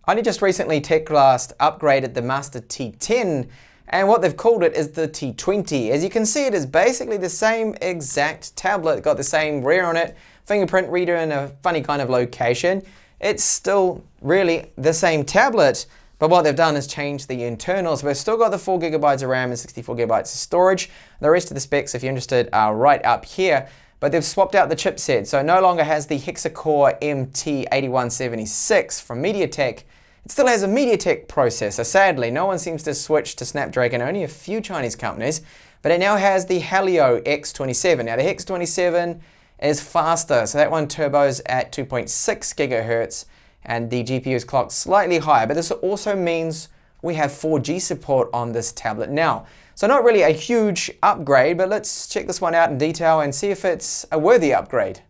Only just recently, Teclast upgraded the Master T10, and what they've called it is the T20. As you can see, it is basically the same exact tablet, got the same rear on it, fingerprint reader in a funny kind of location. It's still really the same tablet, but what they've done is change the internals. We've still got the 4 gigabytes of RAM and 64 gigabytes of storage. The rest of the specs, if you're interested, are right up here. But they've swapped out the chipset, so it no longer has the hexa-core MT8176 from MediaTek. It still has a MediaTek processor. Sadly, no one seems to switch to Snapdragon, only a few Chinese companies. But it now has the Helio X27. Now the X27 is faster, so that one turbos at 2.6 gigahertz, and the GPU is clocked slightly higher. But this also means we have 4G support on this tablet now. So not really a huge upgrade, but let's check this one out in detail and see if it's a worthy upgrade.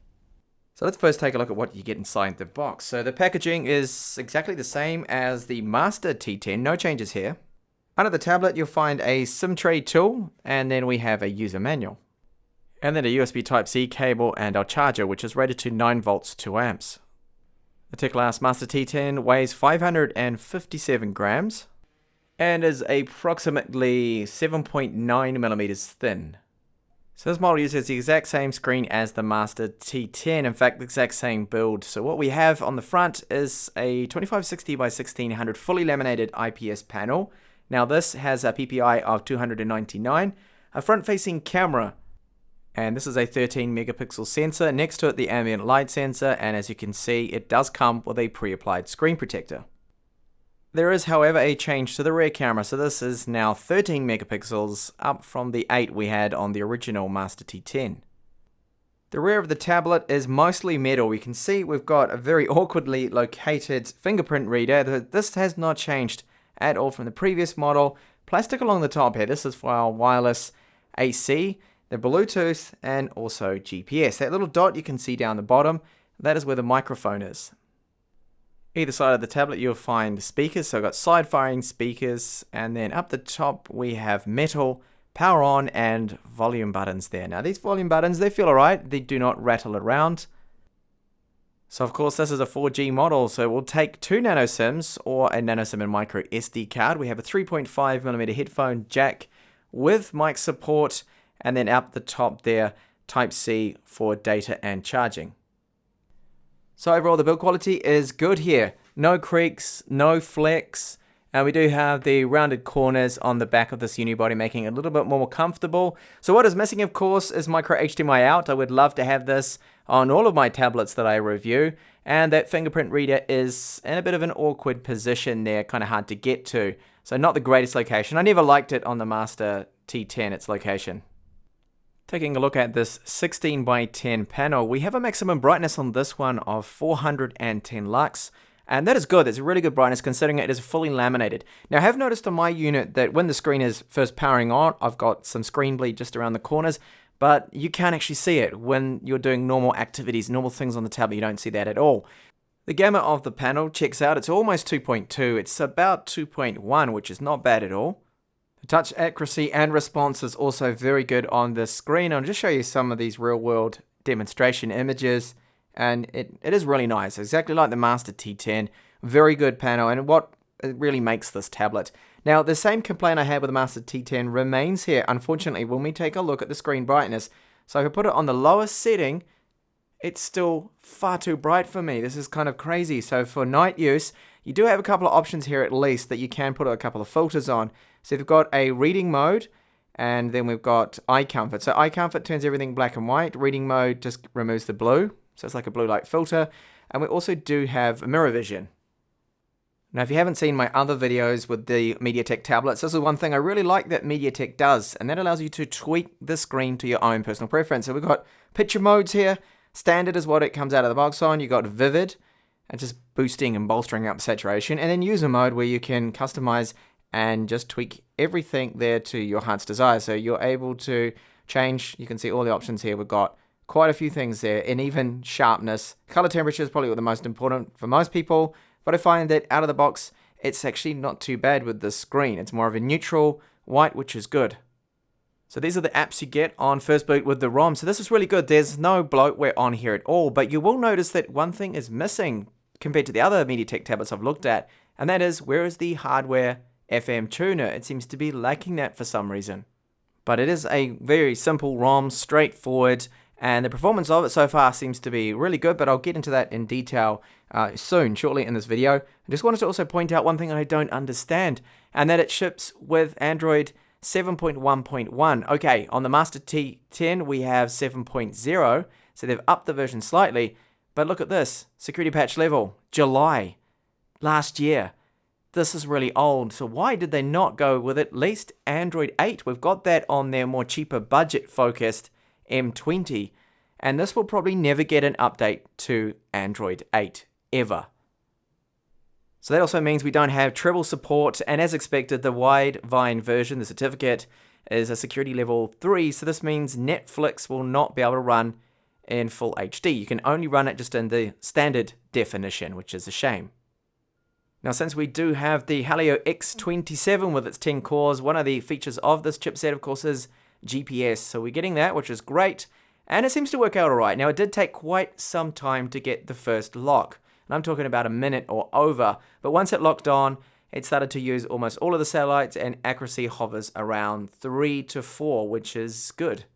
So let's first take a look at what you get inside the box. So the packaging is exactly the same as the Master T10, no changes here. Under the tablet you'll find a SIM tray tool, and then we have a user manual. And then a USB Type-C cable and our charger, which is rated to 9 volts 2 amps. The Teclast Master T10 weighs 557 grams. And is approximately 7.9 millimeters thin. So this model uses the exact same screen as the Master T10, in fact the exact same build. So what we have on the front is a 2560 by 1600 fully laminated IPS panel. Now this has a PPI of 299, a front-facing camera, and this is a 13 megapixel sensor, next to it the ambient light sensor, and as you can see it does come with a pre-applied screen protector. There is, however, a change to the rear camera, so this is now 13 megapixels, up from the 8 we had on the original Master T10. The rear of the tablet is mostly metal. We can see we've got a very awkwardly located fingerprint reader. This has not changed at all from the previous model. Plastic along the top here. This is for our wireless AC, the Bluetooth, and also GPS. That little dot you can see down the bottom, that is where the microphone is. Either side of the tablet you'll find speakers, so I've got side-firing speakers, and then up the top we have metal, power on, and volume buttons there. Now these volume buttons, they feel alright, they do not rattle around. So of course this is a 4G model, so we'll take 2 nano SIMs or a nano SIM and micro SD card. We have a 3.5mm headphone jack with mic support, and then up the top there, Type-C for data and charging. So overall the build quality is good here. No creaks, no flex, and we do have the rounded corners on the back of this unibody making it a little bit more comfortable. So what is missing of course is micro HDMI out. I would love to have this on all of my tablets that I review, and that fingerprint reader is in a bit of an awkward position there, kind of hard to get to. So not the greatest location. I never liked it on the Master T10, its location. Taking a look at this 16 by 10 panel, we have a maximum brightness on this one of 410 lux, and that is good. That's a really good brightness considering it is fully laminated. Now I have noticed on my unit that when the screen is first powering on, I've got some screen bleed just around the corners, but you can't actually see it when you're doing normal activities, normal things on the tablet. You don't see that at all. The gamma of the panel checks out. It's almost 2.2. It's about 2.1, which is not bad at all. The touch accuracy and response is also very good on this screen. I'll just show you some of these real-world demonstration images, and it is really nice, exactly like the Master T10. Very good panel, and what it really makes this tablet. Now, the same complaint I had with the Master T10 remains here, unfortunately, when we take a look at the screen brightness. So if I put it on the lowest setting, it's still far too bright for me. This is kind of crazy. So for night use, you do have a couple of options here at least that you can put a couple of filters on. So you've got a reading mode, and then we've got eye comfort. So eye comfort turns everything black and white. Reading mode just removes the blue. So it's like a blue light filter. And we also do have mirror vision. Now if you haven't seen my other videos with the MediaTek tablets, this is one thing I really like that MediaTek does, and that allows you to tweak the screen to your own personal preference. So we've got picture modes here. Standard is what it comes out of the box on. You've got vivid, and just boosting and bolstering up saturation. And then user mode where you can customize and just tweak everything there to your heart's desire. So you're able to change, you can see all the options here. We've got quite a few things there, and even sharpness. Color temperature is probably the most important for most people, but I find that out of the box, it's actually not too bad with this screen. It's more of a neutral white, which is good. So these are the apps you get on first boot with the ROM. So this is really good. There's no bloatware on here at all, but you will notice that one thing is missing compared to the other MediaTek tablets I've looked at, and that is, where is the hardware FM tuner? It seems to be lacking that for some reason. But it is a very simple ROM, straightforward, and the performance of it so far seems to be really good, but I'll get into that in detail shortly in this video. I just wanted to also point out one thing I don't understand, and that it ships with Android 7.1.1. Okay, on the Master T10 we have 7.0, so they've upped the version slightly, but look at this, security patch level, July last year. This is really old, so why did they not go with at least Android 8? We've got that on their more cheaper budget-focused M20, and this will probably never get an update to Android 8, ever. So that also means we don't have treble support, and as expected, the Widevine version, the certificate, is a security level 3, so this means Netflix will not be able to run in full HD. You can only run it just in the standard definition, which is a shame. Now, since we do have the Helio X27 with its 10 cores, one of the features of this chipset, of course, is GPS. So we're getting that, which is great, and it seems to work out all right. Now, it did take quite some time to get the first lock, and I'm talking about a minute or over, but once it locked on, it started to use almost all of the satellites, and accuracy hovers around 3 to 4, which is good.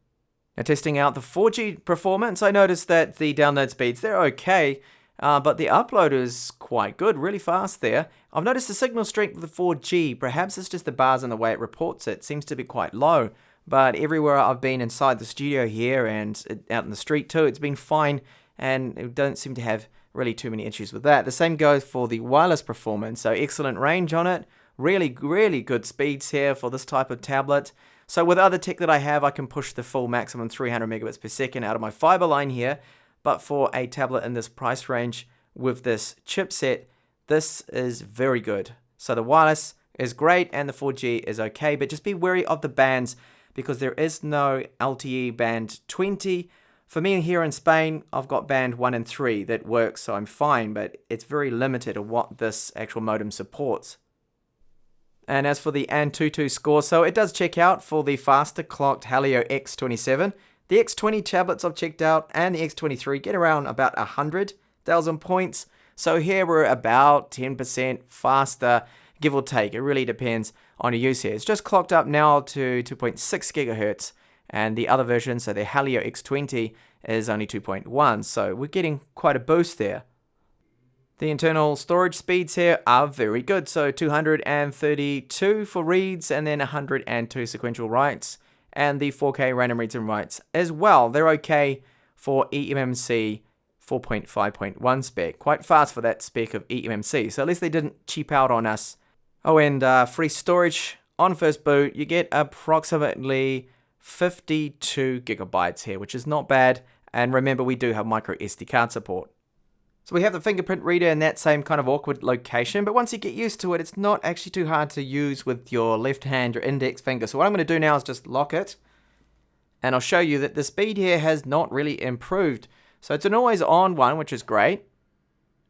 Now, testing out the 4G performance, I noticed that the download speeds, they're okay, but the upload is quite good, really fast there. I've noticed the signal strength of the 4G, perhaps it's just the bars and the way it reports it, seems to be quite low. But everywhere I've been inside the studio here and out in the street too, it's been fine, and it don't seem to have really too many issues with that. The same goes for the wireless performance, so excellent range on it, really, really good speeds here for this type of tablet. So with other tech that I have, I can push the full maximum 300 megabits per second out of my fiber line here, but for a tablet in this price range with this chipset, this is very good. So the wireless is great and the 4G is okay, but just be wary of the bands because there is no LTE band 20. For me here in Spain, I've got band 1 and 3 that works, so I'm fine, but it's very limited of what this actual modem supports. And as for the Antutu score, so it does check out for the faster clocked Helio X27. The X20 tablets I've checked out and the X23 get around about 100,000 points. So here we're about 10% faster, give or take. It really depends on your use here. It's just clocked up now to 2.6 gigahertz, and the other version, so the Helio X20, is only 2.1. So we're getting quite a boost there. The internal storage speeds here are very good. So 232 for reads and then 102 sequential writes. And the 4K random reads and writes as well. They're okay for eMMC 4.5.1 spec. Quite fast for that spec of eMMC. So at least they didn't cheap out on us. Oh, and free storage on first boot. You get approximately 52 gigabytes here, which is not bad. And remember, we do have micro SD card support. So we have the fingerprint reader in that same kind of awkward location, but once you get used to it, it's not actually too hard to use with your left hand or index finger. So what I'm going to do now is just lock it, and I'll show you that the speed here has not really improved. So it's an always on one, which is great,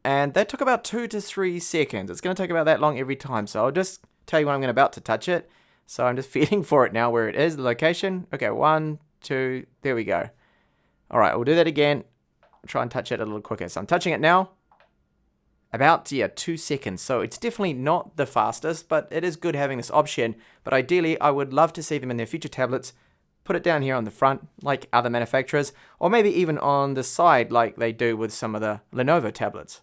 and that took about 2 to 3 seconds. It's going to take about that long every time, so I'll just tell you when I'm about to touch it. So I'm just feeling for it now where it is, the location. Okay, 1, 2, there we go. All right, we'll do that again. Try and touch it a little quicker. So I'm touching it now. About 2 seconds. So it's definitely not the fastest, but it is good having this option. But ideally, I would love to see them in their future tablets. Put it down here on the front, like other manufacturers, or maybe even on the side, like they do with some of the Lenovo tablets.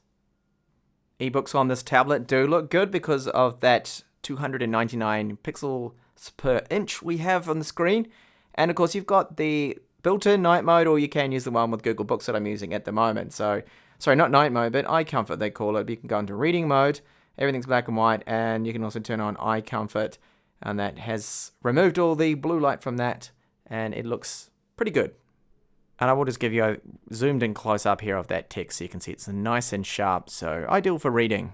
Ebooks on this tablet do look good because of that 299 pixels per inch we have on the screen. And of course, you've got the built-in night mode, or you can use the one with Google Books that I'm using at the moment. So, sorry, not night mode, but eye comfort they call it. You can go into reading mode, everything's black and white, and you can also turn on eye comfort, and that has removed all the blue light from that, and it looks pretty good. And I will just give you a zoomed in close up here of that text so you can see it's nice and sharp, so ideal for reading.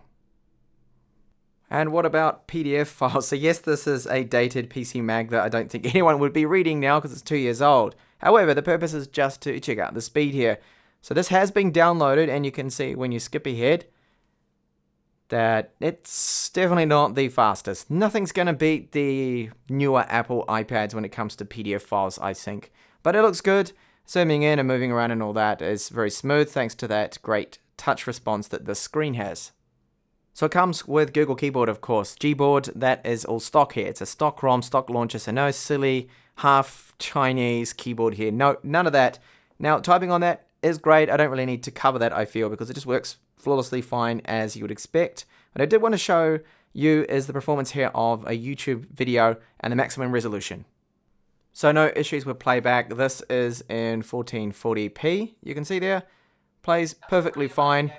And what about PDF files? So yes, this is a dated PC Mag that I don't think anyone would be reading now because it's 2 years old. However, the purpose is just to check out the speed here. So this has been downloaded, and you can see when you skip ahead that it's definitely not the fastest. Nothing's going to beat the newer Apple iPads when it comes to PDF files, I think. But it looks good. Zooming in and moving around and all that is very smooth thanks to that great touch response that the screen has. So it comes with Google Keyboard, of course. Gboard, that is all stock here. It's a stock ROM, stock launcher, so no silly half Chinese keyboard here. No, none of that. Now, typing on that is great. I don't really need to cover that, I feel, because it just works flawlessly fine as you would expect. What I did want to show you is the performance here of a YouTube video and the maximum resolution. So no issues with playback. This is in 1440p. You can see there, plays perfectly fine.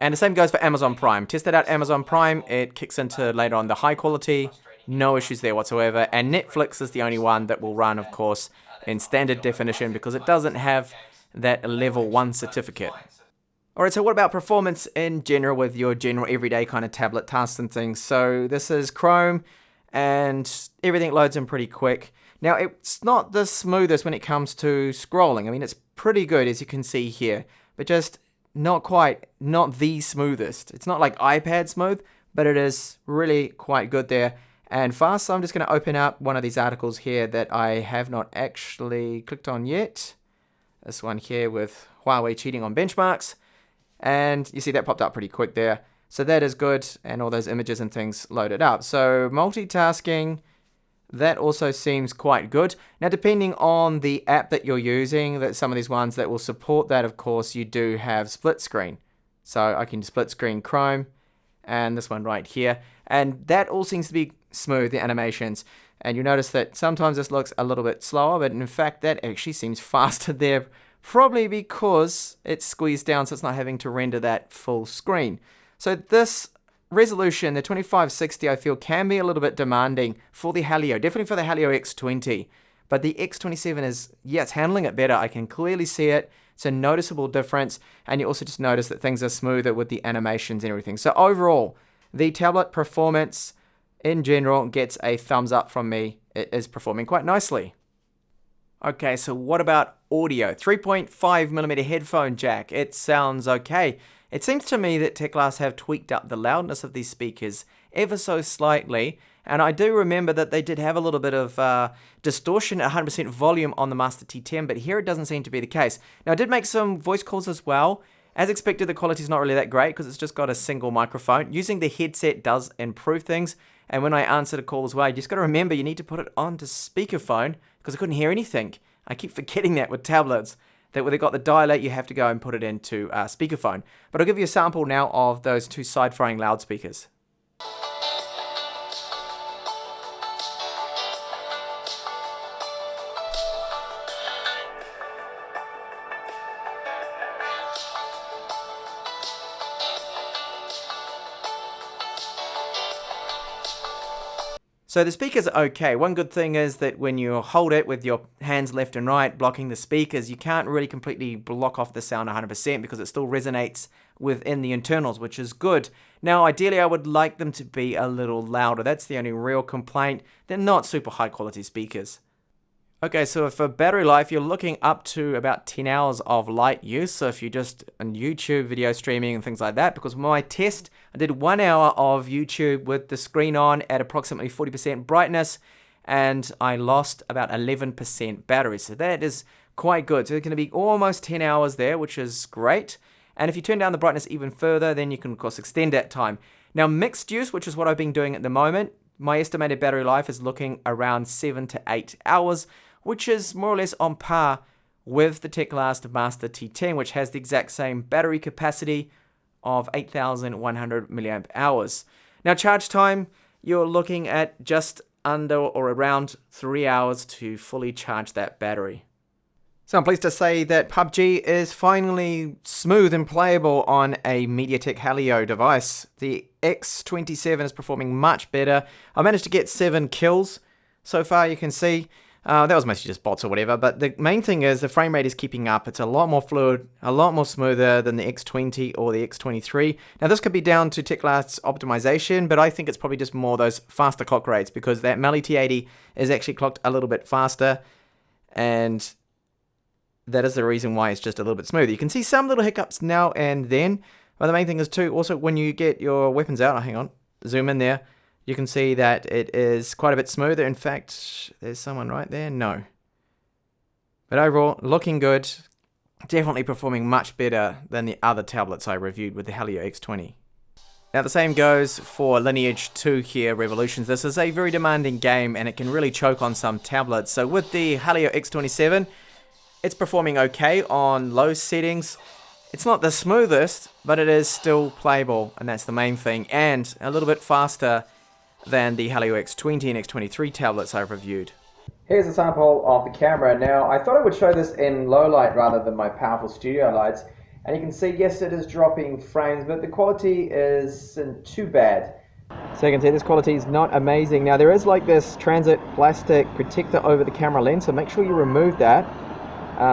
And the same goes for Amazon Prime. Tested out Amazon Prime. It kicks into later on the high quality. No issues there whatsoever. And Netflix is the only one that will run, of course, in standard definition because it doesn't have that level 1 certificate. Alright, so what about performance in general with your general everyday kind of tablet tasks and things? So this is Chrome and everything loads in pretty quick. Now, it's not the smoothest when it comes to scrolling. I mean, it's pretty good as you can see here, but just not the smoothest. It's not like iPad smooth, but it is really quite good there and fast. So I'm just going to open up one of these articles here that I have not actually clicked on yet. This one here with Huawei cheating on benchmarks. And you see that popped up pretty quick there. So that is good. And all those images and things loaded up. So multitasking, that also seems quite good. Now, depending on the app that you're using, that some of these ones that will support that, of course, you do have split screen. So I can split screen Chrome and this one right here. And that all seems to be smooth, the animations. And you notice that sometimes this looks a little bit slower, but in fact, that actually seems faster there, probably because it's squeezed down so it's not having to render that full screen. So this resolution, the 2560, I feel can be a little bit demanding for the Helio, definitely for the Helio X20. But the X27 is, yeah, it's handling it better. I can clearly see it. It's a noticeable difference. And you also just notice that things are smoother with the animations and everything. So overall, the tablet performance in general gets a thumbs up from me. It is performing quite nicely. Okay, so what about audio? 3.5mm headphone jack. It sounds okay. It seems to me that Teclast have tweaked up the loudness of these speakers ever so slightly, and I do remember that they did have a little bit of distortion at 100% volume on the Master T10, but here it doesn't seem to be the case. Now, I did make some voice calls as well. As expected, the quality is not really that great because it's just got a single microphone. Using the headset does improve things, and when I answered a call as well, you just got to remember you need to put it onto speakerphone because I couldn't hear anything. I keep forgetting that with tablets, that when they've got the dial-out, you have to go and put it into speakerphone. But I'll give you a sample now of those two side-firing loudspeakers. So the speakers are okay. One good thing is that when you hold it with your hands left and right blocking the speakers, you can't really completely block off the sound 100% because it still resonates within the internals, which is good. Now, ideally, I would like them to be a little louder. That's the only real complaint. They're not super high quality speakers. Okay, so for battery life, you're looking up to about 10 hours of light use. So if you're just on YouTube video streaming and things like that, because my test, I did 1 hour of YouTube with the screen on at approximately 40% brightness, and I lost about 11% battery. So that is quite good. So it's going to be almost 10 hours there, which is great. And if you turn down the brightness even further, then you can, of course, extend that time. Now, mixed use, which is what I've been doing at the moment, my estimated battery life is looking around 7 to 8 hours, which is more or less on par with the Teclast Master T10, which has the exact same battery capacity of 8,100 milliamp hours. Now, charge time, you're looking at just under or around 3 hours to fully charge that battery. So I'm pleased to say that PUBG is finally smooth and playable on a MediaTek Helio device. The X27 is performing much better. I managed to get 7 kills so far, you can see. That was mostly just bots or whatever, but the main thing is the frame rate is keeping up. It's a lot more fluid, a lot more smoother than the X20 or the X23. Now, this could be down to Teclast's optimization, but I think it's probably just more those faster clock rates because that Mali T80 is actually clocked a little bit faster, and that is the reason why it's just a little bit smoother. You can see some little hiccups now and then, but the main thing is too, also when you get your weapons out, hang on, zoom in there, you can see that it is quite a bit smoother. In fact, there's someone right there. No. But overall, looking good. Definitely performing much better than the other tablets I reviewed with the Helio X20. Now the same goes for Lineage 2 here, Revolutions. This is a very demanding game and it can really choke on some tablets. So with the Helio X27, it's performing okay on low settings. It's not the smoothest, but it is still playable, and that's the main thing, and a little bit faster than the Helio X20 and X23 tablets I've reviewed. Here's a sample of the camera. Now, I thought I would show this in low light rather than my powerful studio lights, and you can see, yes, it is dropping frames, but the quality isn't too bad. So you can see this quality is not amazing. Now, there is like this transit plastic protector over the camera lens, so make sure you remove that.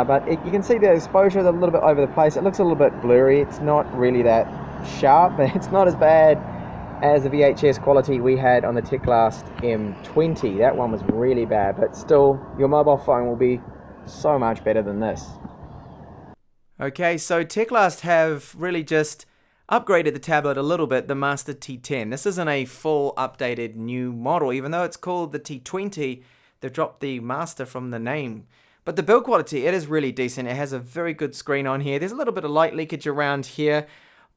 But you can see the exposure is a little bit over the place. It looks a little bit blurry. It's not really that sharp, but it's not as bad as the VHS quality we had on the Teclast M20. That one was really bad, but still, your mobile phone will be so much better than this. Okay, so Teclast have really just upgraded the tablet a little bit, the Master T10. This isn't a full updated new model, even though it's called the T20. They've dropped the Master from the name. But the build quality, it is really decent. It has a very good screen on here. There's a little bit of light leakage around here,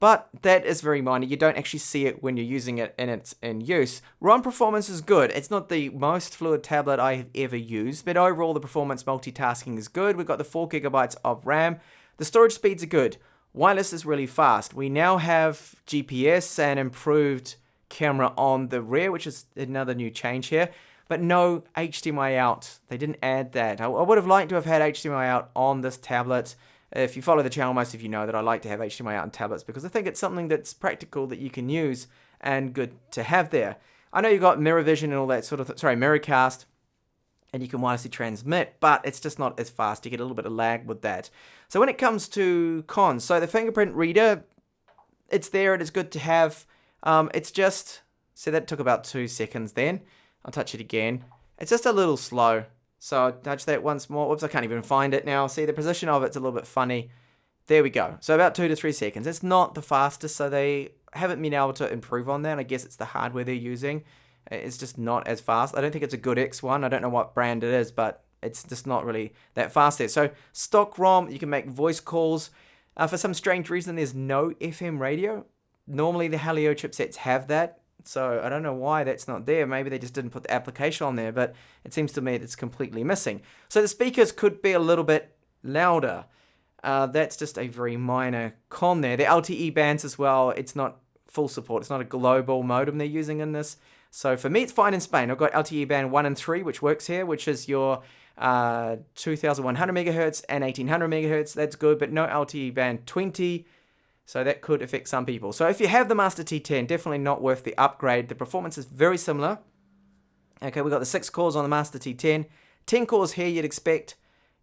but that is very minor. You don't actually see it when you're using it and it's in use. ROM performance is good. It's not the most fluid tablet I have ever used, but overall the performance multitasking is good. We've got the 4 GB of RAM. The storage speeds are good. Wireless is really fast. We now have GPS and improved camera on the rear, which is another new change here. But no HDMI out. They didn't add that. I would have liked to have had HDMI out on this tablet. If you follow the channel, most of you know that I like to have HDMI out on tablets because I think it's something that's practical that you can use and good to have there. I know you've got mirror vision and all that sort of Mirrorcast, and you can wirelessly transmit, but it's just not as fast. You get a little bit of lag with that. So when it comes to cons, so the fingerprint reader, it's there. It is good to have. It's just, so that took about 2 seconds then. I'll touch it again. It's just a little slow. So I'll touch that once more. Whoops, I can't even find it now. See, the position of it's a little bit funny. There we go. So about 2 to 3 seconds. It's not the fastest, so they haven't been able to improve on that. I guess it's the hardware they're using. It's just not as fast. I don't think it's a good X1. I don't know what brand it is, but it's just not really that fast there. So stock ROM, you can make voice calls. For some strange reason, there's no FM radio. Normally the Helio chipsets have that. So I don't know why that's not there. Maybe they just didn't put the application on there, but it seems to me that it's completely missing. So the speakers could be a little bit louder. That's just a very minor con there. The LTE bands as well, it's not full support. It's not a global modem they're using in this. So for me, it's fine in Spain. I've got LTE band 1 and 3, which works here, which is your 2100 megahertz and 1800 megahertz. That's good, but no LTE band 20. So that could affect some people. So if you have the Master T10, definitely not worth the upgrade. The performance is very similar. Okay, we've got the 6 cores on the Master T10. 10 cores here you'd expect.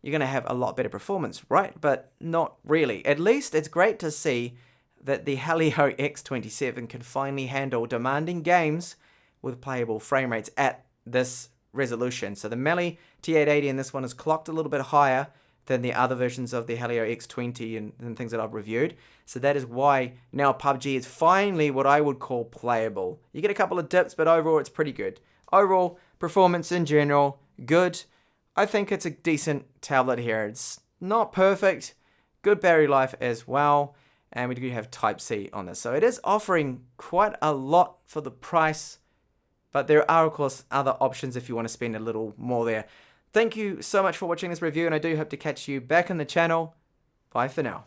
You're going to have a lot better performance, right? But not really. At least it's great to see that the Helio X27 can finally handle demanding games with playable frame rates at this resolution. So the Meli T880 in this one is clocked a little bit higher than the other versions of the Helio X20 and things that I've reviewed. So that is why now PUBG is finally what I would call playable. You get a couple of dips, but overall it's pretty good. Overall, performance in general, good. I think it's a decent tablet here. It's not perfect, good battery life as well, and we do have Type-C on this. So it is offering quite a lot for the price, but there are, of course, other options if you want to spend a little more there. Thank you so much for watching this review, and I do hope to catch you back on the channel. Bye for now.